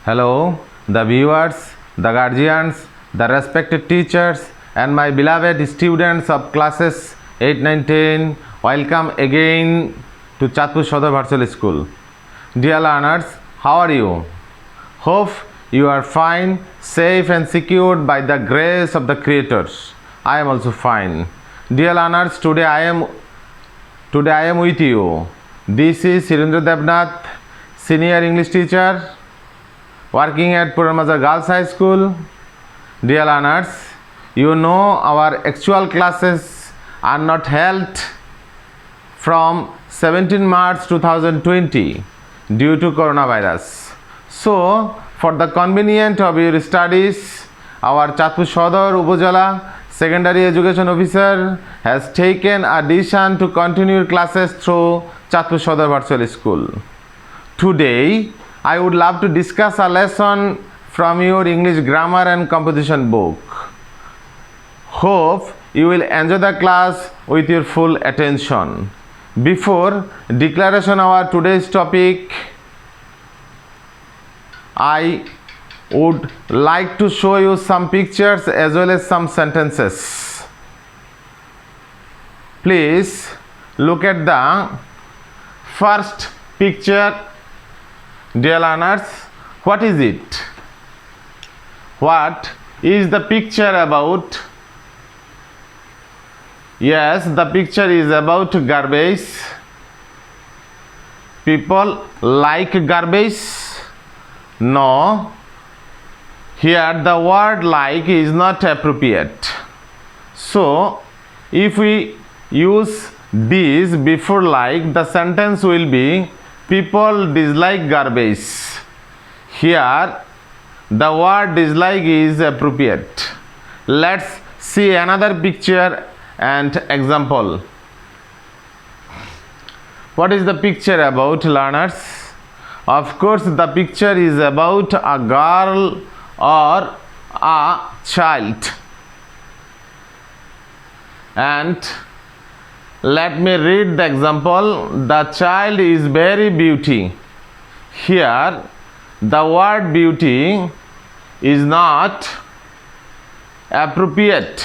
Hello, the viewers, the guardians, the respected teachers, and my beloved students of classes 8, 9, 10. Welcome again to Chatpur Shodar Virtual School. Dear learners, how are you? Hope you are fine, safe, and secured by the grace of the Creators. I am also fine. Dear learners, today I am with you. This is Sirendra Devnath, senior English teacher, working at Puranbazar Girls High School. Dear learners, you know our actual classes are not held from 17 March 2020 due to coronavirus. So, for the convenience of your studies, our Chatpur Shodar Upajala Secondary Education Officer has taken a decision to continue classes through Chatpur Shodar Virtual School. Today, I would love to discuss a lesson from your English grammar and composition book. Hope you will enjoy the class with your full attention. Before declaration of our today's topic, I would like to show you some pictures as well as some sentences. Please look at the first picture. Dear learners, what is it? What is the picture about? Yes, the picture is about garbage. People like garbage? No. Here the word like is not appropriate. So, if we use this before like, the sentence will be people dislike garbage. Here the word dislike is appropriate. Let's see another picture and example. What is the picture about, learners? Of course, the picture is about a girl or a child. And let me read the example. The child is very beauty. Here the word beauty is not appropriate.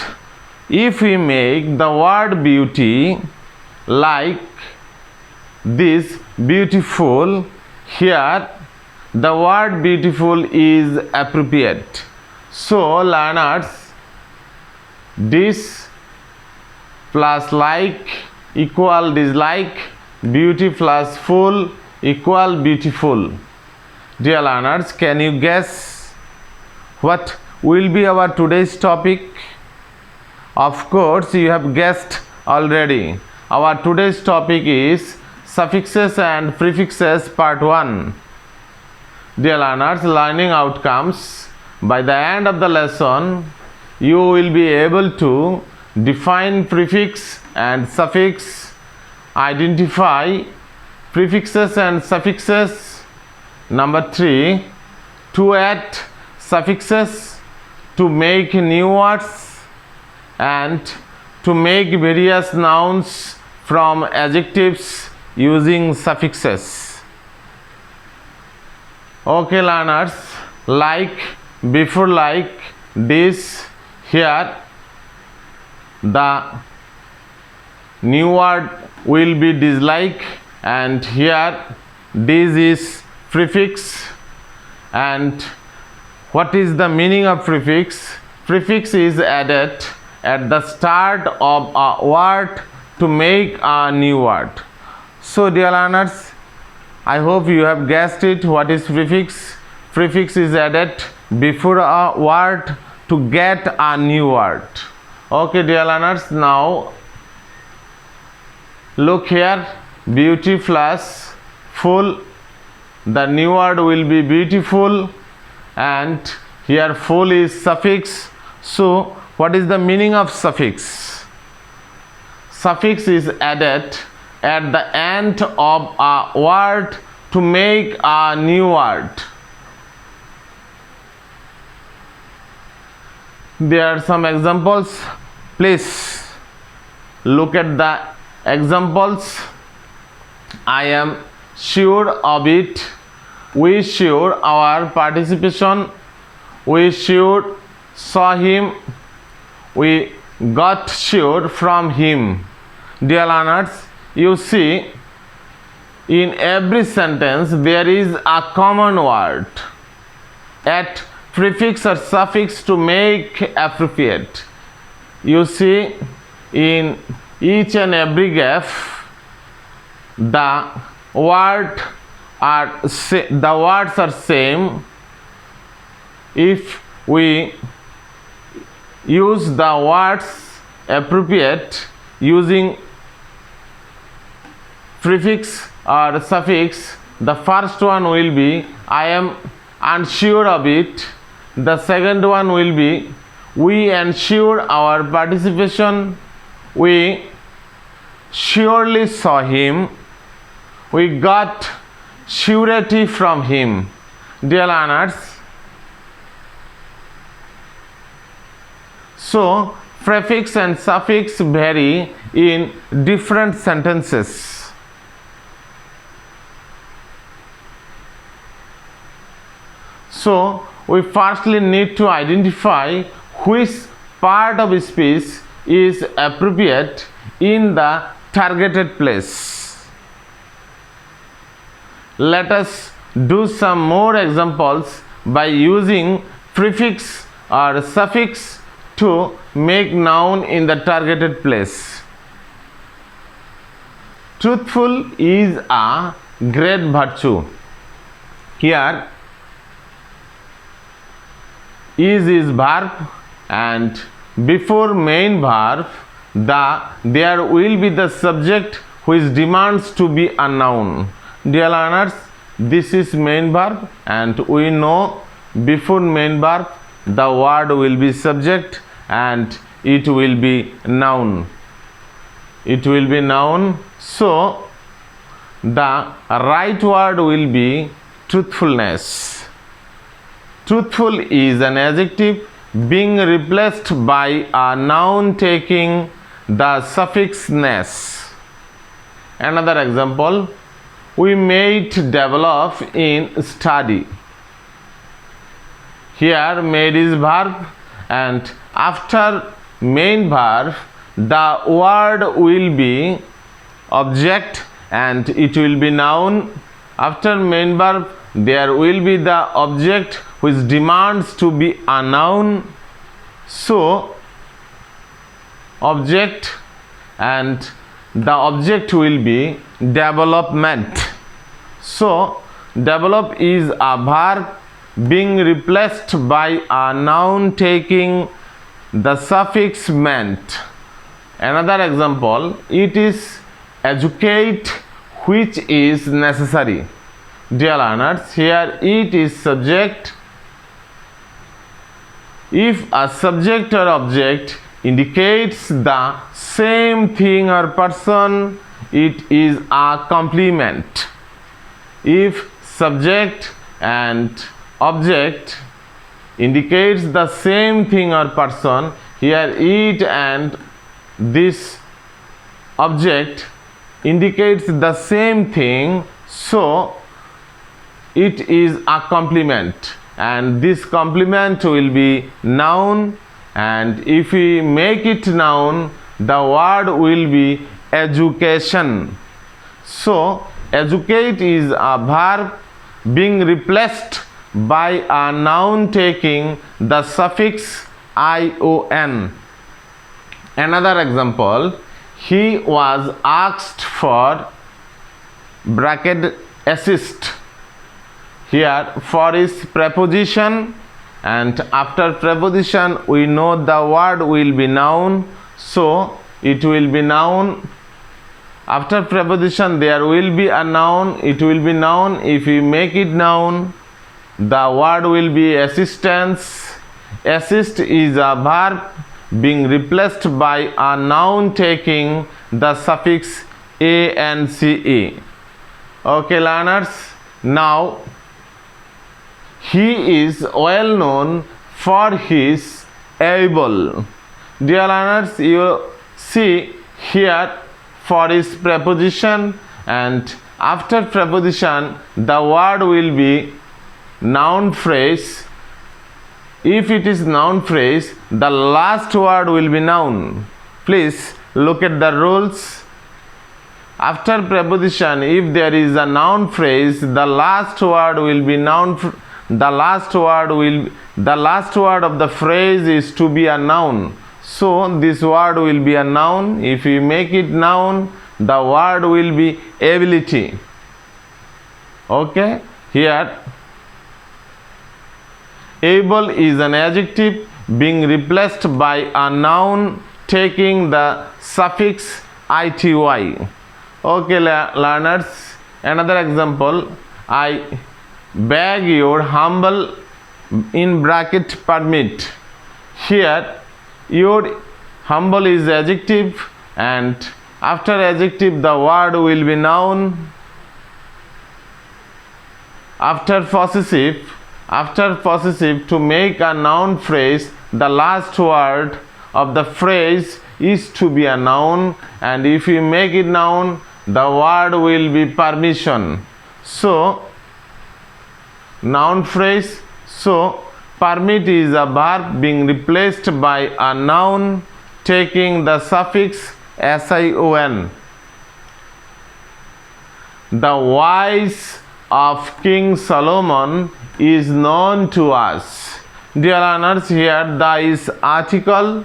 If we make the word beauty like this, beautiful, here the word beautiful is appropriate. So learners, this plus like equal dislike, beauty plus full equal beautiful. Dear learners, can you guess what will be our today's topic? Of course, you have guessed already. Our today's topic is suffixes and prefixes part 1. Dear learners, learning outcomes. By the end of the lesson, you will be able to define prefix and suffix, identify prefixes and suffixes. Number 3, to add suffixes to make new words and to make various nouns from adjectives using suffixes. Okay learners, like, before like, this, here the new word will be dislike, and here this is prefix. And what is the meaning of prefix? Prefix is added at the start of a word to make a new word. So dear learners, I hope you have guessed it. What is prefix? Prefix is added before a word to get a new word. Okay dear learners, now look here, beauty plus full, the new word will be beautiful, and here full is suffix. So what is the meaning of suffix? Suffix is added at the end of a word to make a new word. There are some examples. Please look at the examples. I am sure of it. we should our participation, we should saw him, we got sure from him. Dear learners, you see, in every sentence there is a common word at prefix or suffix to make appropriate. You see, in each and every graph the words are same. If we use the words appropriate using prefix or suffix, the first one will be I am unsure of it, the second one will be we ensure our participation, we surely saw him, we got surety from him. Dear learners, so prefix and suffix vary in different sentences. So we firstly need to identify which part of speech is appropriate in the targeted place. Let us do some more examples by using prefix or suffix to make noun in the targeted place. Truthful is a great virtue. Here is verb, and before main verb there will be the subject which demands to be a noun. Dear learners, this is main verb, and we know before main verb the word will be subject and it will be noun. It will be noun. So the right word will be truthfulness. Truthful is an adjective being replaced by a noun taking the suffix ness. Another example, we made develop in study. Here made is verb, and after main verb the word will be object and it will be noun. After main verb there will be the object which demands to be a noun. So object, and the object will be development. So develop is a verb being replaced by a noun taking the suffix ment. Another example, it is educate which is necessary. Dear learners, here it is subject. If a subject or object indicates the same thing or person, it is a complement. If subject and object indicates the same thing or person, here it and this object indicates the same thing, so it is a complement, and this complement will be noun, and if we make it noun the word will be education. So educate is a verb being replaced by a noun taking the suffix ion. Another example, he was asked for bracket assist. Here for is preposition, and after preposition we know the word will be noun, so it will be noun. After preposition there will be a noun, it will be noun. If we make it noun the word will be assistance. Assist is a verb being replaced by a noun taking the suffix ance. Okay learners, now he is well known for his able. Dear learners, you see here for is preposition, and after preposition the word will be noun phrase. If it is noun phrase, the last word will be noun. Please look at the rules. After preposition, if there is a noun phrase, the last word will be noun. The last word of the phrase is to be a noun. So this word will be a noun. If you make it noun, the word will be ability. Okay, here able is an adjective being replaced by a noun taking the suffix ity. Okay, learners, another example. I beg your humble in bracket permit. Here your humble is adjective, and after adjective the word will be noun. After possessive, to make a noun phrase, the last word of the phrase is to be a noun, and if you make it noun, the word will be permission. So noun phrase. So permit is a verb being replaced by a noun taking the suffix sion. The voice of King Solomon is known to us. Dear learners, here the is article,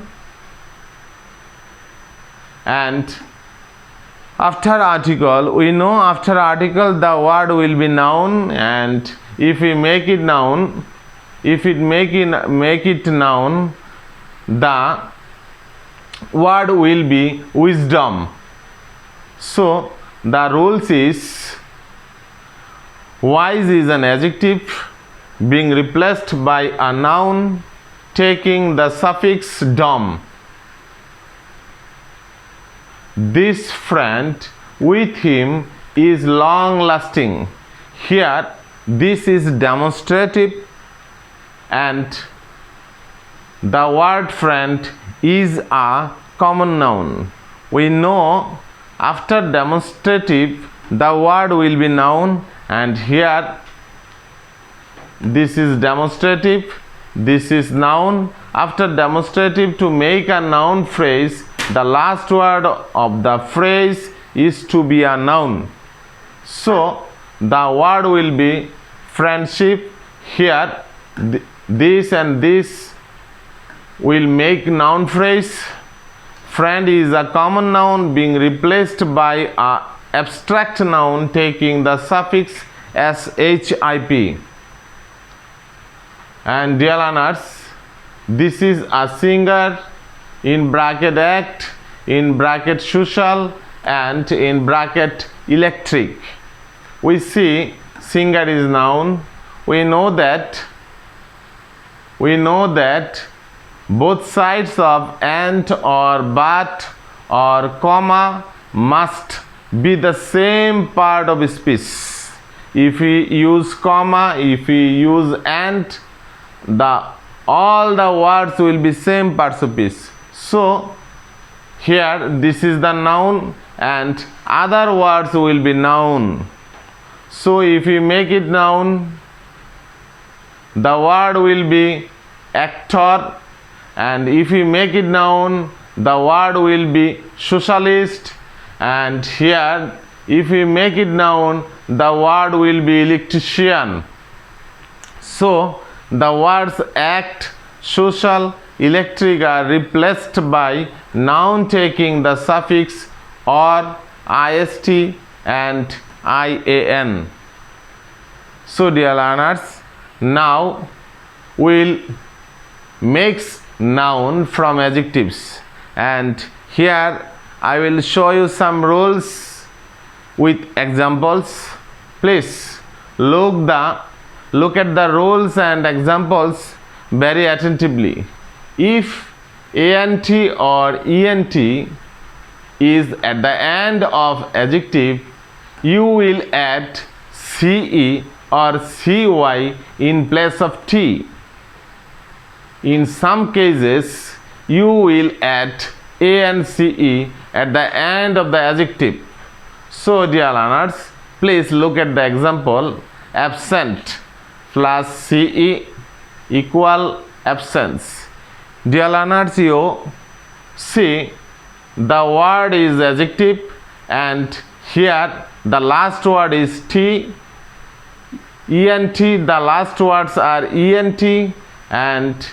and after article, we know after article the word will be noun, and if we make it noun, if it make it noun, the word will be wisdom. So the rules is wise is an adjective being replaced by a noun taking the suffix dom. This friend with him is long lasting. Here this is demonstrative, and the word friend is a common noun. We know after demonstrative the word will be noun, and here this is demonstrative, this is noun. After demonstrative, to make a noun phrase, the last word of the phrase is to be a noun. So the word will be friendship. Here this and this will make noun phrase. Friend is a common noun being replaced by a abstract noun taking the suffix ship. And dear learners, this is a singer in bracket act, in bracket social, and in bracket electric. We see singer is noun. We know that both sides of and or but or comma must be the same part of speech. If we use comma, if we use and, all the words will be same parts of speech. So here this is the noun and other words will be noun. So if we make it noun, the word will be actor, and if we make it noun, the word will be socialist, and here if we make it noun, the word will be electrician. So the words act, social, electric are replaced by noun taking the suffix or, ist, and ian. So dear learners, now we'll mix noun from adjectives, and here I will show you some rules with examples. Please look at the rules and examples very attentively. If ant or ent is at the end of adjective, you will add ce or cy in place of t. In some cases, you will add a and ce at the end of the adjective. So dear learners, please look at the example. Absent plus ce equal absence. Dear learners, you see the word is adjective and here the last word is t, ent, the last words are ent, and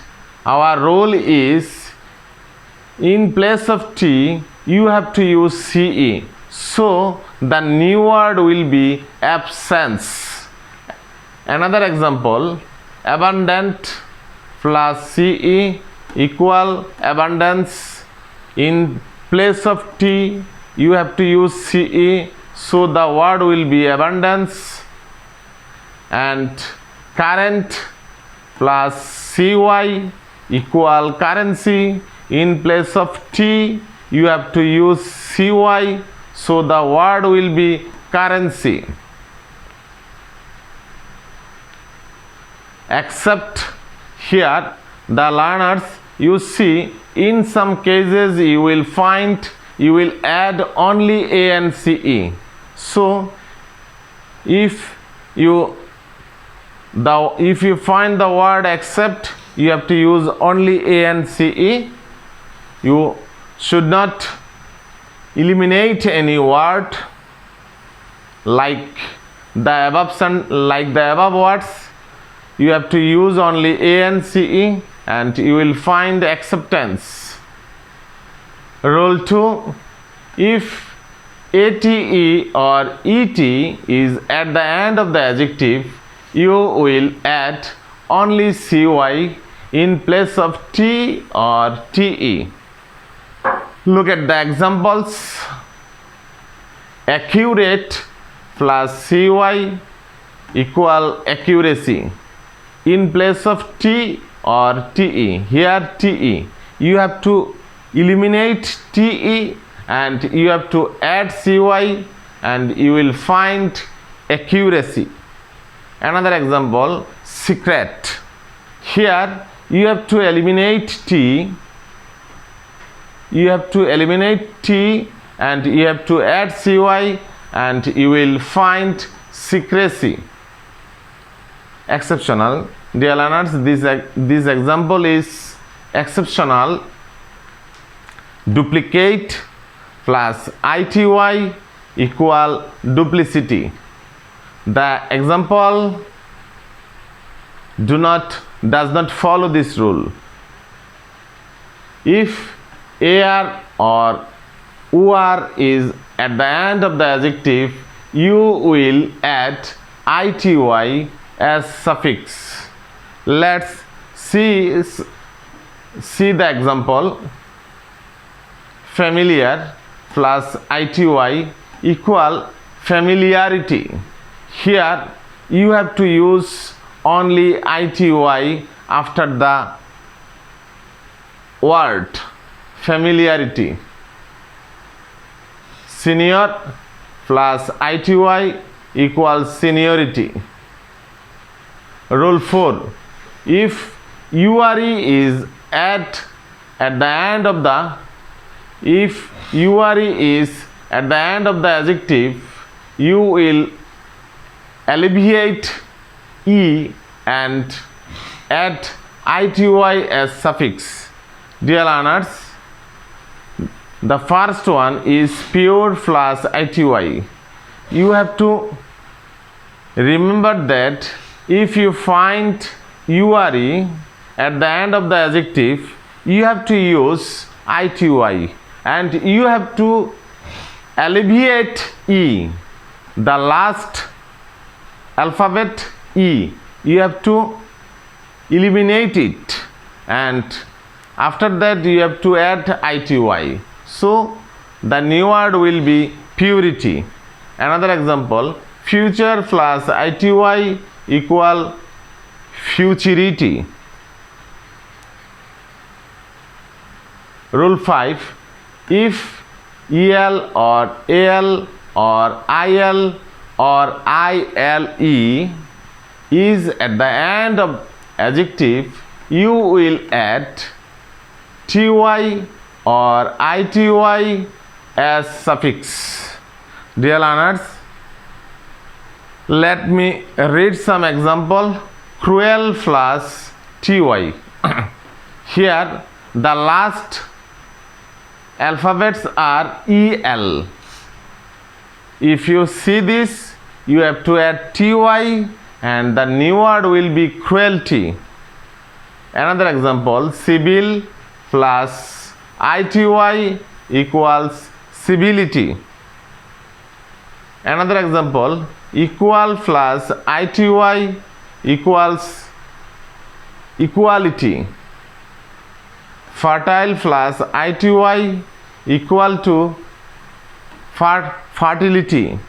our rule is in place of t you have to use ce. So the new word will be absence. Another example, abundant plus ce equal abundance. In place of t you have to use ce, so the word will be abundance. And current plus cy equal currency. In place of t you have to use cy, so the word will be currency. Except here the learners, you see in some cases you will add only a and ce. So if you find the word except, you have to use only a and ce. You should not eliminate any word like the above words. You have to use only a and ce and you will find acceptance. Rule 2. If ate or et is at the end of the adjective, you will add only cy in place of t or te. Look at the examples. Accurate plus cy equal accuracy. In place of t or te, here te, you have to eliminate te and you have to add cy and you will find accuracy. Another example, secret. Here you have to eliminate t, and you have to add cy and you will find secrecy. Exceptional. Dear learners, this example is exceptional. Duplicate plus ity equal duplicity. The example does not follow this rule. If ar or or is at the end of the adjective, you will add ity as suffix. Let's see the example. Familiar plus ity equal familiarity. Here you have to use only ity after the word familiarity. Senior plus ity equals seniority. Rule 4. If ure is at the end of the adjective, you will alleviate e and add ity as suffix. Dear learners, the first one is pure plus ity. You have to remember that if you find ure at the end of the adjective, you have to use ity and you have to alleviate e, the last alphabet e, you have to eliminate it and after that you have to add ity. So the new word will be purity. Another example, future plus ity equal futurity. Rule 5. If el or al or il or ile is at the end of adjective, you will add ty or ity as suffix. Dear learners, Let me read some example. Cruel plus ty. Here the last alphabets are el. If you see this, you have to add ty and the new word will be cruelty. Another example, civil plus ity equals civility. Another example, equal plus ity equals equality. Fertile plus ity equal to fertility.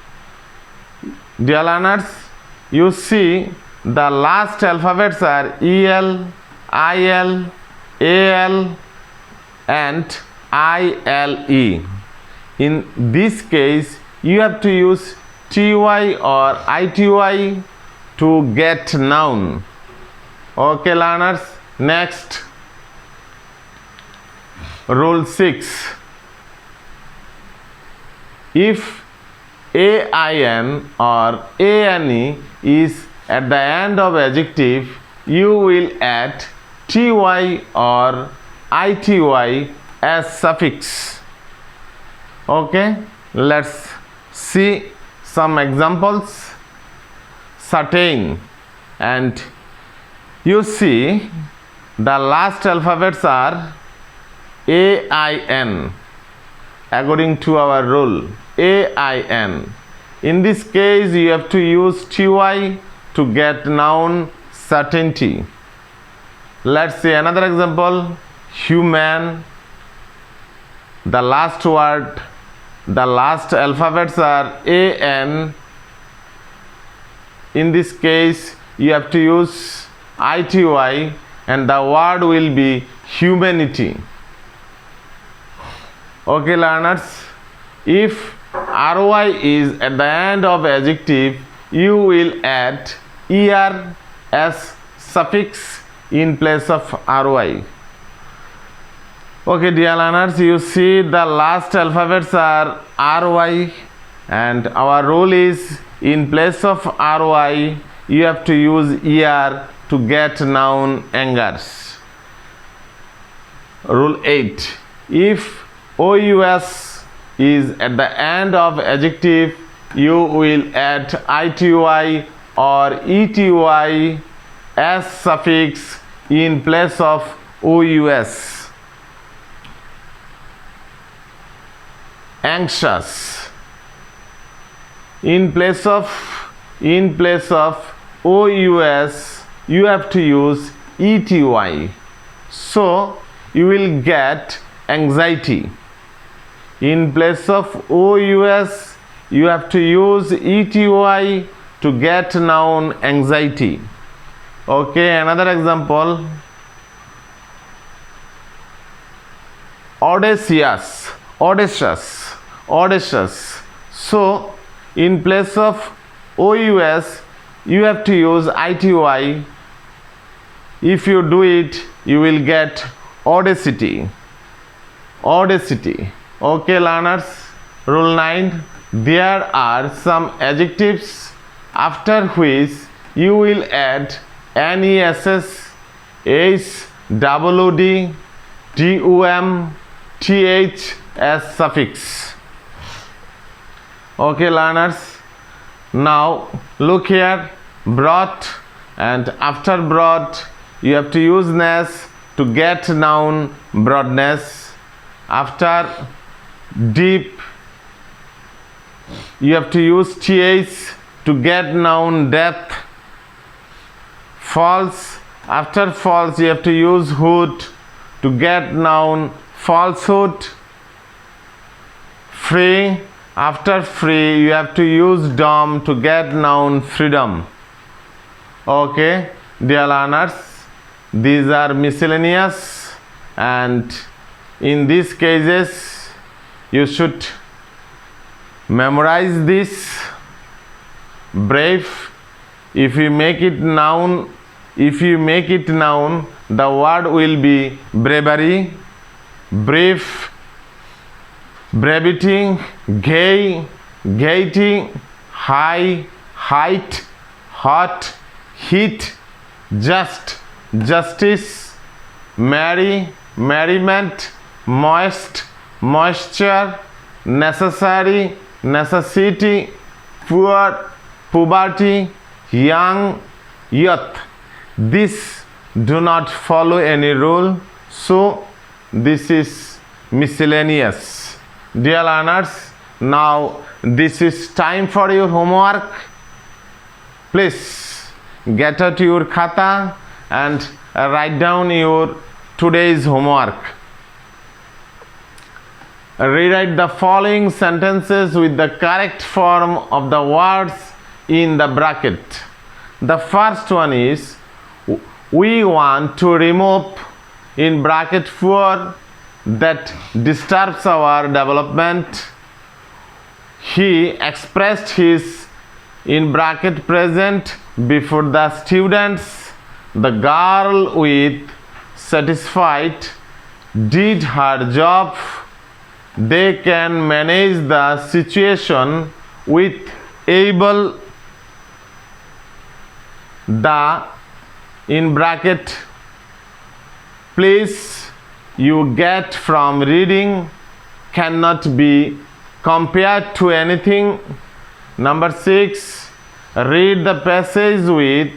Dear learners, you see the last alphabets are el, il, al and ile. In this case, you have to use ty or ity to get noun. Okay, learners. Next, rule 6. If ain or ane is at the end of adjective, you will add ty or ity as suffix. Okay, let's see some examples. Certain, and you see the last alphabets are ain according to our rule, ain. In this case, you have to use ty to get noun certainty. Let's see another example. Human, the last word, the last alphabets are an. In this case, you have to use ity and the word will be humanity. Okay, learners, if ry is at the end of adjective, you will add er as suffix in place of ry. Okay, dear learners, you see the last alphabets are ry and our rule is in place of ry you have to use er to get noun angers. Rule 8. If ous is at the end of adjective, you will add ity or ety as suffix in place of ous. Anxious, in place of ous you have to use ety, so you will get anxiety. In place of ous you have to use ety to get noun anxiety. Okay, another example, audacious. So in place of ous you have to use ity. If you do it, you will get audacity. Okay, learners. Rule 9. There are some adjectives after which you will add nes, s, wd, dum, th as suffix. Okay, learners, now look here, brought, and after brought you have to use ness to get noun broadness. After deep you have to use th to get noun depth. False, after false you have to use hood to get noun falsehood. Free, after free you have to use dom to get noun freedom. Okay, dear learners, these are miscellaneous, and in these cases you should memorize this. Brave, if you make it noun, the word will be bravery. Brave, brevity, gay, gaiety, high, height, hot, heat, just, justice, merry, merriment, moist, moisture, necessary, necessity, poor, poverty, young, youth. This do not follow any rule, so this is miscellaneous. Dear learners, now this is time for your homework. Please get out your khata and write down your today's homework. Rewrite the following sentences with the correct form of the words in the bracket. The first one is, we want to remove in bracket 4 that disturbs our development. He expressed his in bracket present before the students. The girl with satisfied did her job. They can manage the situation with able. The in bracket place you get from reading cannot be compared to anything. Number 6, read the passage with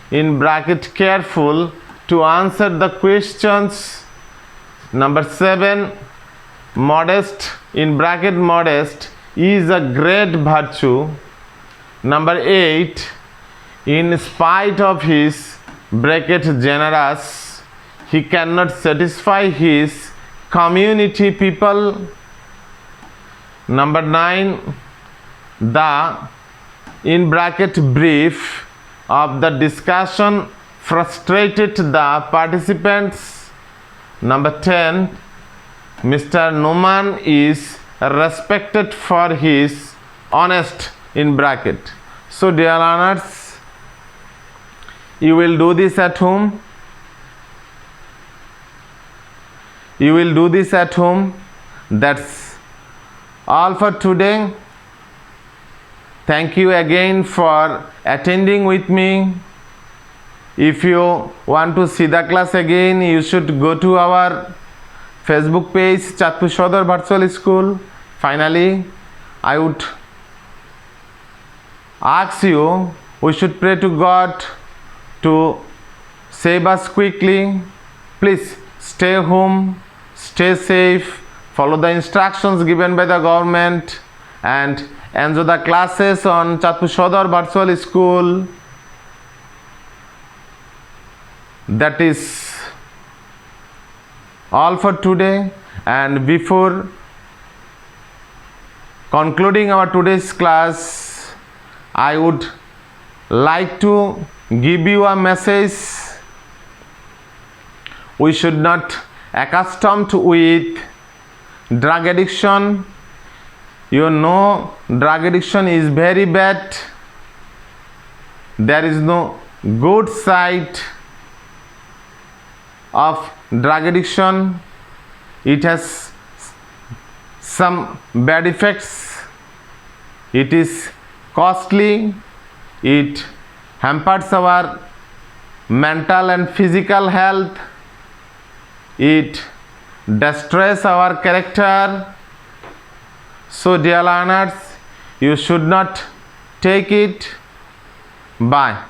in bracket careful to answer the questions. Number 7, modest in bracket modest is a great virtue. Number 8, in spite of his bracket generous, he cannot satisfy his community people. Number 9, the in bracket brief of the discussion frustrated the participants. Number 10, Mr. Numan is respected for his honest in bracket. So dear learners, you will do this at home. You will do this at home. That's all for today. Thank you again for attending with me. If you want to see the class again, you should go to our Facebook page, Chatpur Sodar Virtual School. Finally, I would ask you, we should pray to God to save us quickly. Please stay home, stay safe, follow the instructions given by the government, and enjoy the classes on Chatpur Sodar Virtual School. That is all for today. And before concluding our today's class, I would like to give you a message. We should not accustomed with drug addiction. You know, drug addiction is very bad. There is no good side of drug addiction. It has some bad effects. It is costly. It hampers our mental and physical health. It destroys our character. So dear learners, you should not take it. Bye.